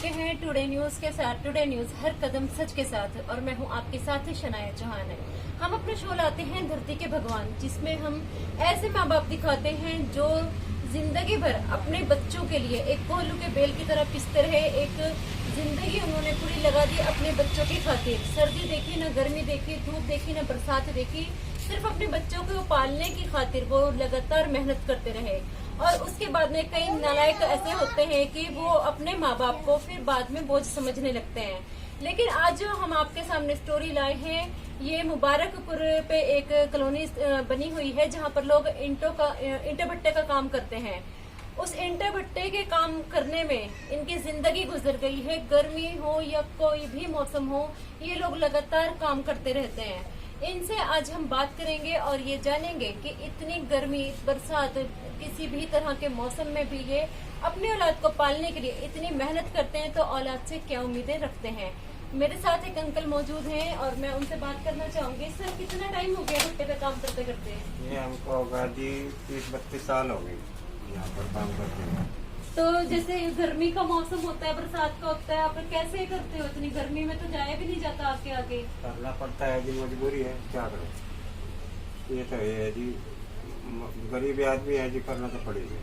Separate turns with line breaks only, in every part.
चुके हैं today news के साथ। टुडे न्यूज हर कदम सच के साथ, और मैं हूं आपके साथ ही शनाया चौहान है। हम अपना शो लाते हैं धरती के भगवान, जिसमें हम ऐसे माँ बाप दिखाते हैं जो जिंदगी भर अपने बच्चों के लिए एक कोल्हू के बेल की तरह पिसते रहे। एक जिंदगी उन्होंने पूरी लगा दी अपने बच्चों की खातिर। सर्दी देखी, न गर्मी देखी, धूप देखी, न बरसात देखी, सिर्फ अपने बच्चों को पालने की खातिर वो लगातार मेहनत करते रहे। और उसके बाद में कई नालायक ऐसे होते हैं कि वो अपने माँ बाप को फिर बाद में बोझ समझने लगते हैं। लेकिन आज जो हम आपके सामने स्टोरी लाए हैं, ये मुबारकपुर पे एक कॉलोनी बनी हुई है जहाँ पर लोग ईंटों भट्टे का काम करते हैं। उस ईंटे भट्टे के काम करने में इनकी जिंदगी गुजर गई है। गर्मी हो या कोई भी मौसम हो, ये लोग लगातार काम करते रहते हैं। इनसे आज हम बात करेंगे और ये जानेंगे कि इतनी गर्मी, बरसात, किसी भी तरह के मौसम में भी ये अपनी औलाद को पालने के लिए इतनी मेहनत करते हैं, तो औलाद से क्या उम्मीदें रखते हैं। मेरे साथ एक अंकल मौजूद हैं और मैं उनसे बात करना चाहूंगी। सर, कितना टाइम हो गया भट्टे पे काम करते करते?
ये हमको होगा जी 30-32 साल हो गए यहाँ पर काम करते हैं।
तो जैसे गर्मी का मौसम होता है, बरसात का होता है, आप कैसे करते हो? इतनी गर्मी में तो जाया भी नहीं जाता आपके आगे।
करना पड़ता है जी, मजबूरी है, क्या करें। ये तो है जी, गरीब आदमी है जी, करना तो पड़ेगा।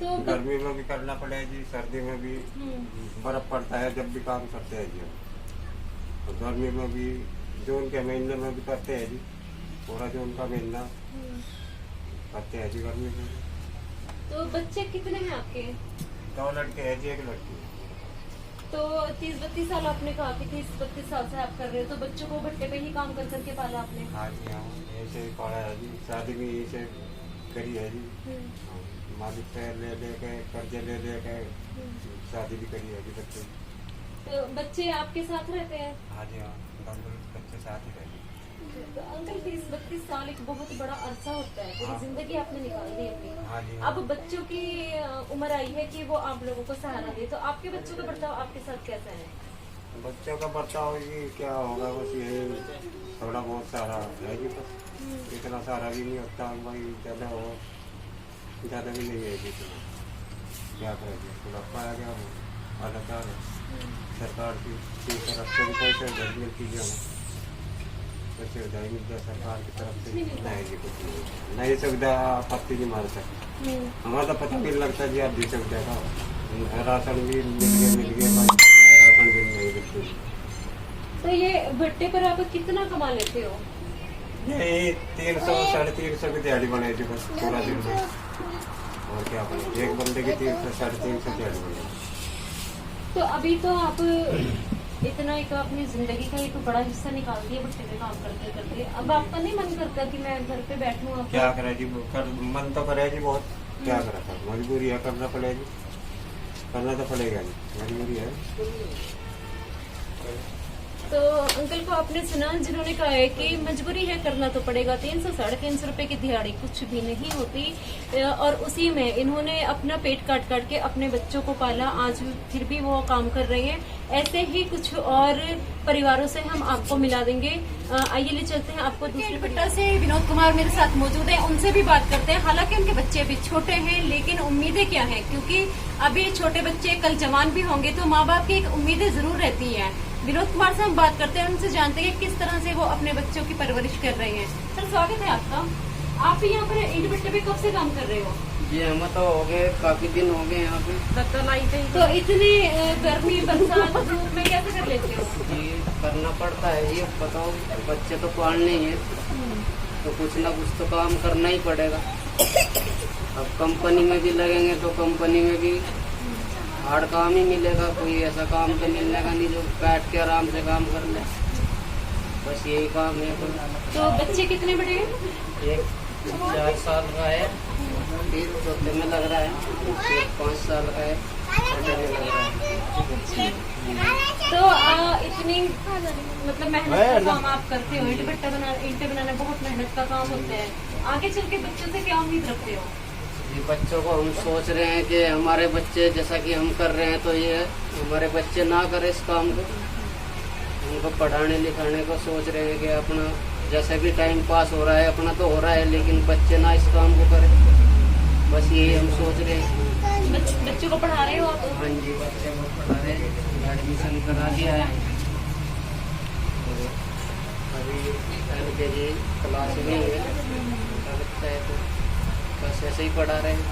तो
गर्मी में भी करना पड़ेगा जी, सर्दी में भी बर्फ पड़ता है जब भी काम करते हैं जी। तो गर्मी में भी जून के महीने में भी करते हैं जी, पूरा जून का महीना करते हैं जी गर्मी में।
तो बच्चे कितने हैं आपके?
2 लड़के हैं जी, 1 लड़की।
तो 30-32 साल आपने कहा कि 30-32 साल से आप कर रहे हो, तो बच्चों को भट्टे पे ही काम कर करके पाला आपने?
हाँ जी, हाँ, ऐसे ही पढ़ा है जी। शादी भी ऐसे करी है जी, मालिक से ले के कर्जे ले के शादी भी करी है जी बच्चे।
तो बच्चे आपके साथ रहते हैं?
हाँ जी, हाँ, बच्चे साथ ही रहते हैं।
तो अंकल 30-32 साल एक बहुत बड़ा अरसा होता है, पूरी जिंदगी आपने निकाल दी अपनी।
हाँ जी,
अब बच्चों की उम्र आई है कि वो आप लोगों को सहारा दे, तो आपके बच्चों का बर्ताव आपके साथ कैसा है?
बच्चों का बर्ताव जी क्या होगा, बस यही थोड़ा बहुत सारा है जी, बस इतना सारा भी नहीं होता भाई, ज़्यादा हो ज़्यादा भी नहीं है जी। क्या करेंगे, बुढ़ापा आ गया हो अलग आ गया। सरकार की तरफ से भी पैसे घर मिलती है, सुविधा मिलता है सरकार की तरफ से। नहीं जी, कुछ नहीं, नई सुविधा आपत्ति नहीं मार सकती। हमारा तो पता भी लगता है जी, आप दी सुविधा का राशन भी मिल गया, राशन भी नहीं बिल्कुल।
तो ये भट्टे पर आप कितना कमा लेते हो?
यही 300-350 की दिहाड़ी बने जी, बस पूरा दिन में। और क्या बने, एक बंदे की 300-350 दिहाड़ी बने।
तो अभी तो आप इतना एक अपनी जिंदगी का एक बड़ा हिस्सा निकाल दिया भट्टे पे काम करते करते। अब आपका नहीं मन करता कि मैं घर पे बैठूं? अब
क्या करे जी, मन तो करे जी बहुत, क्या करा था, मजबूरी है, करना पड़ेगा जी, करना तो पड़ेगा जी, मजबूरी है।
तो अंकल को आपने सुना, जिन्होंने कहा है कि मजबूरी है, करना तो पड़ेगा। 300-350 रुपए की दिहाड़ी कुछ भी नहीं होती, और उसी में इन्होंने अपना पेट काट काट के अपने बच्चों को पाला। आज फिर भी वो काम कर रहे हैं। ऐसे ही कुछ और परिवारों से हम आपको मिला देंगे। आइए ले चलते हैं आपको दूसरे भट्टा से। विनोद कुमार मेरे साथ मौजूद है, उनसे भी बात करते हैं। हालांकि उनके बच्चे अभी छोटे हैं, लेकिन उम्मीदें क्या हैं, क्योंकि अभी छोटे बच्चे कल जवान भी होंगे, तो माँ बाप की एक उम्मीदें जरूर रहती है। विनोद कुमार से हम बात करते हैं, उनसे जानते हैं किस तरह से वो अपने बच्चों की परवरिश कर रहे हैं। सर, स्वागत है आपका। आप यहाँ पर ईंट भट्टे पे कब से काम कर रहे हो?
ये हम तो हो गए, काफी दिन हो गए यहाँ पे।
तो इतनी गर्मी, बरसात, धूप में कैसे कर लेते हो?
ये करना पड़ता है, ये बताओ, बच्चे तो पालने ही है, तो कुछ ना कुछ तो काम करना ही पड़ेगा। अब कंपनी में भी लगेंगे तो कंपनी में भी हार्ड काम ही मिलेगा, कोई ऐसा काम तो मिलने का नहीं जो बैठ के आराम से काम कर ले। बस यही काम है।
तो बच्चे कितने बड़े हैं?
एक 4 साल का है, फिर छोटे में लग रहा है, एक 5 साल का है, छोटे में लग रहा है।
तो इतनी मतलब मेहनत का काम आप करते हो, ईंटें बनाना बहुत मेहनत का काम होता है। आगे चल के बच्चों से क्या उम्मीद रखते हो?
ये बच्चों को हम सोच रहे हैं कि हमारे बच्चे जैसा कि हम कर रहे हैं, तो ये हमारे बच्चे ना करें इस काम को। उनको पढ़ाने लिखाने को सोच रहे हैं कि अपना जैसे भी टाइम पास हो रहा है अपना तो हो रहा है, लेकिन बच्चे ना इस काम को करें, बस यही हम सोच रहे हैं।
बच्चों को पढ़ा रहे हो आप?
हाँ जी, बच्चे को पढ़ा रहे हैं, एडमिशन करा दिया है। तो अभी LKG क्लास में है, लगता है तो बस ऐसे ही पढ़ा रहे हैं।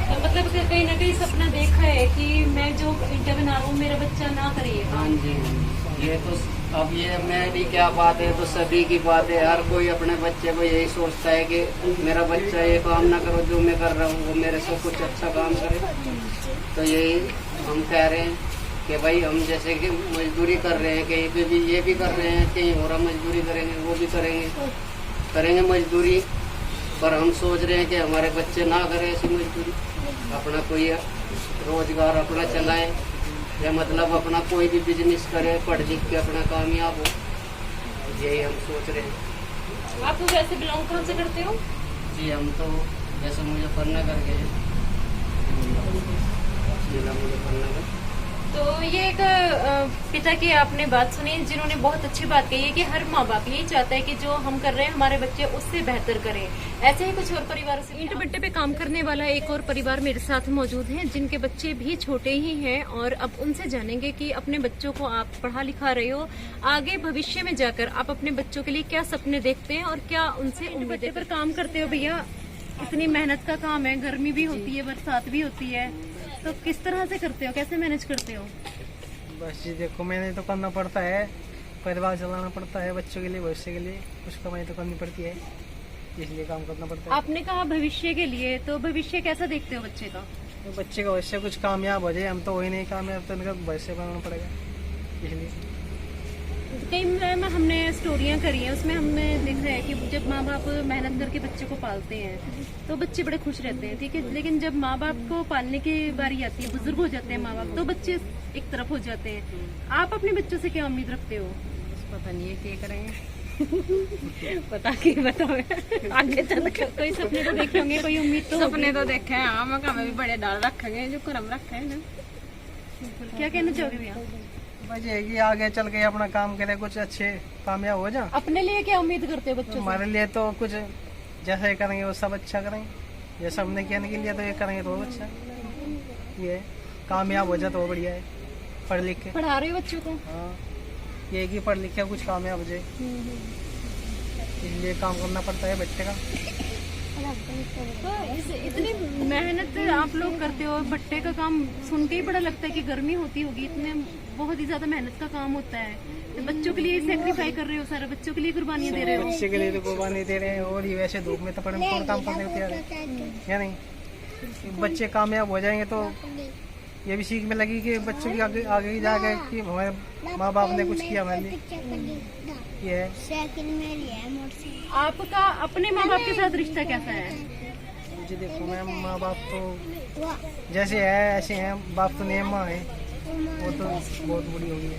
तो मतलब कि कहीं ना कहीं सपना देखा है कि मैं जो ईंटें बना रहा हूँ मेरा बच्चा ना करे ये
हाँ
काम।
जी, ये तो अब ये मेरी क्या बात है, तो सभी की बात है। हर कोई अपने बच्चे को यही सोचता है कि मेरा बच्चा ये काम ना करो जो मैं कर रहा हूँ, वो मेरे से कुछ अच्छा काम करे। तो यही हम कह रहे हैं कि भाई हम जैसे कि मजदूरी कर रहे हैं, कहीं पे भी ये भी कर रहे हैं, कहीं और हम मजदूरी करेंगे, वो भी करेंगे मजदूरी। पर हम सोच रहे हैं कि हमारे बच्चे ना करें ऐसी मजदूरी, अपना कोई रोजगार अपना चलाएं, या मतलब अपना कोई भी बिजनेस करे, पढ़ लिख के अपना कामयाब हो। यही हम सोच रहे हैं।
आप तो वैसे बिलोंग कहाँ से करते हो?
जी हम तो जैसे मुजफ्फरनगर के हैं, जिला मुजफ्फरनगर।
तो ये एक पिता की आपने बात सुनी जिन्होंने बहुत अच्छी बात कही है कि हर माँ बाप यही चाहता है कि जो हम कर रहे हैं हमारे बच्चे उससे बेहतर करें। ऐसे ही कुछ और परिवारों से ईंट भट्टे पे काम करने वाला एक और परिवार मेरे साथ मौजूद है जिनके बच्चे भी छोटे ही हैं, और अब उनसे जानेंगे कि अपने बच्चों को आप पढ़ा लिखा रहे हो, आगे भविष्य में जाकर आप अपने बच्चों के लिए क्या सपने देखते हैं और क्या उनसे ईंट भट्टे पर काम करते हो। भैया इतनी मेहनत का काम है, गर्मी भी होती है, बरसात भी होती है, तो किस तरह से करते हो, कैसे मैनेज करते हो?
बस जी देखो, मैंने तो करना पड़ता है, परिवार चलाना पड़ता है, बच्चों के लिए, भविष्य के लिए कुछ कमाई तो करनी पड़ती है, इसलिए काम करना पड़ता है।
आपने कहा भविष्य के लिए, तो भविष्य कैसा देखते हो बच्चे का?
तो बच्चे का भविष्य कुछ कामयाब हो जाए, हम तो वही नहीं कामयाब, तो उनका भविष्य बनाना पड़ेगा, इसलिए।
कई में हमने स्टोरियां करी हैं, उसमें हमने देखा है कि जब माँ बाप मेहनत करके बच्चे को पालते हैं तो बच्चे बड़े खुश रहते हैं, ठीक है, लेकिन जब माँ बाप को पालने की बारी आती है, बुजुर्ग हो जाते हैं माँ बाप, तो बच्चे एक तरफ हो जाते हैं। आप अपने बच्चों से क्या उम्मीद रखते हो?
पता नहीं है क्या करेंगे। पता की बताओ आगे चल कर।
कोई सपने तो देखे होंगे, कोई उम्मीद तो
सपने तो देखे हैं, हाँ, मकान में भी बड़े डाल रखेंगे जो करम रखे हैं ना।
क्या कहना चाहोगे भैया?
बस ये कि आगे चल के अपना काम करे, कुछ अच्छे कामयाब हो जाए।
अपने लिए क्या उम्मीद करते हो बच्चों से?
हमारे लिए तो कुछ जैसा ये करेंगे वो सब अच्छा करेंगे, जैसा हमने कहने के लिए तो ये करेंगे तो वो अच्छा, ये कामयाब हो जाए तो वो बढ़िया है। पढ़ लिख के,
पढ़ा रहे हो बच्चों को?
हाँ, ये कि पढ़ लिख के कुछ कामयाब हो जाए, इसलिए काम करना पड़ता है बच्चे का।
तो इतनी मेहनत आप लोग करते हो, भट्टे का काम सुन के ही बड़ा लगता है कि गर्मी होती होगी, इतने बहुत ही ज्यादा मेहनत का काम होता है। तो बच्चों के लिए सेक्रीफाई कर रहे हो, सारा बच्चों के लिए कुर्बानियां दे रहे हो।
बच्चे के लिए तो कुर्बानी दे रहे हैं, और ये वैसे धूप में तो पड़े कौन काम करने को तैयार है या नहीं। बच्चे कामयाब हो जाएंगे तो ये भी सीख में लगी कि बच्चों की आगे आगे जाके कि हमारे माँ बाप ने कुछ किया हमारे लिए, ये है।
आपका अपने माँ बाप के साथ रिश्ता कैसा है?
जी देखो मैम, माँ बाप तो जैसे है ऐसे हैं, बाप तो नहीं, माँ है, वो तो बहुत बुरी हो गई है।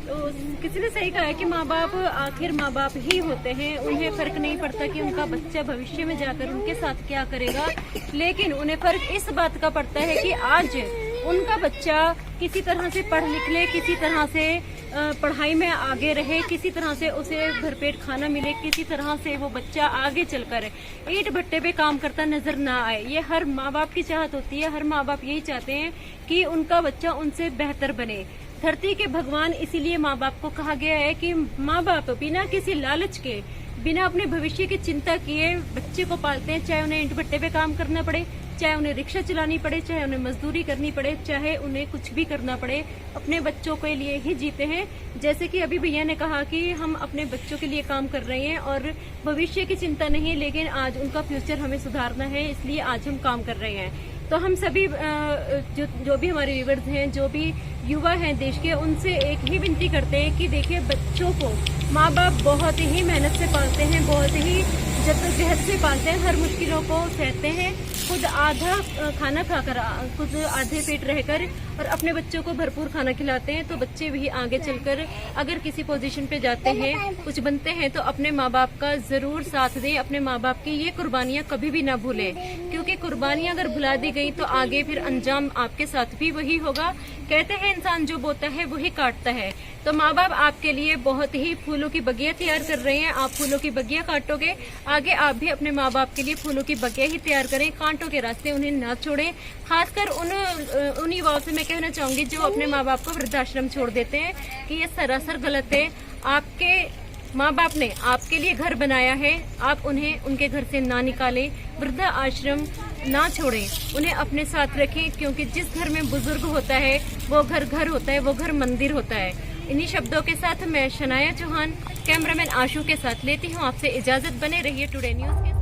तो किसी ने सही कहा है कि माँ बाप आखिर माँ बाप ही होते हैं, उन्हें फर्क नहीं पड़ता कि उनका बच्चा भविष्य में जाकर उनके साथ क्या करेगा, लेकिन उन्हें फर्क इस बात का पड़ता है कि आज उनका बच्चा किसी तरह से पढ़ लिख ले, किसी तरह से पढ़ाई में आगे रहे, किसी तरह से उसे भरपेट खाना मिले, किसी तरह से वो बच्चा आगे चलकर ईंट भट्टे पे काम करता नजर ना आए। ये हर माँ बाप की चाहत होती है, हर माँ बाप यही चाहते हैं कि उनका बच्चा उनसे बेहतर बने। धरती के भगवान इसीलिए माँ बाप को कहा गया है कि माँ बाप बिना किसी लालच के, बिना अपने भविष्य की चिंता किए बच्चे को पालते हैं, चाहे उन्हें ईंट भट्टे पे काम करना पड़े, चाहे उन्हें रिक्शा चलानी पड़े, चाहे उन्हें मजदूरी करनी पड़े, चाहे उन्हें कुछ भी करना पड़े, अपने बच्चों के लिए ही जीते हैं। जैसे कि अभी भैया ने कहा कि हम अपने बच्चों के लिए काम कर रहे हैं और भविष्य की चिंता नहीं, लेकिन आज उनका फ्यूचर हमें सुधारना है, इसलिए आज हम काम कर रहे हैं। तो हम सभी जो भी हमारे व्यूअर्स हैं, जो भी युवा हैं देश के, उनसे एक ही विनती करते हैं कि देखिए, बच्चों को माँ बाप बहुत ही मेहनत से पालते हैं, बहुत ही जद्दोजहद से पालते हैं, हर मुश्किलों को सहते हैं, खुद आधा खाना खाकर, खुद आधे पेट रहकर, और अपने बच्चों को भरपूर खाना खिलाते हैं। तो बच्चे भी आगे चलकर अगर किसी पोजीशन पे जाते हैं, कुछ बनते हैं, तो अपने माँ बाप का जरूर साथ दें, अपने माँ बाप की ये कुर्बानियां कभी भी ना भूलें, क्योंकि कुर्बानियां अगर भुला दी गई तो आगे फिर अंजाम आपके साथ भी वही होगा। कहते हैं इंसान जो बोता है वही काटता है। तो माँ बाप आपके लिए बहुत ही फूलों की बगिया तैयार कर रहे हैं, आप फूलों की बगिया काटोगे, आगे आप भी अपने माँ बाप के लिए फूलों की बगिया ही तैयार करें, कांटों कांटों के रास्ते उन्हें ना छोड़ें। खासकर उन युवाओं से मैं कहना चाहूंगी जो अपने माँ बाप को वृद्धाश्रम छोड़ देते हैं कि ये सरासर गलत है। आपके माँ बाप ने आपके लिए घर बनाया है, आप उन्हें उनके घर से ना निकालें, वृद्धा आश्रम ना छोड़ें, उन्हें अपने साथ रखें, क्योंकि जिस घर में बुजुर्ग होता है वो घर घर होता है, वो घर मंदिर होता है। इन्हीं शब्दों के साथ मैं शनाया चौहान कैमरामैन आशु के साथ लेती हूँ आपसे इजाजत। बने रहिए टुडे न्यूज के साथ।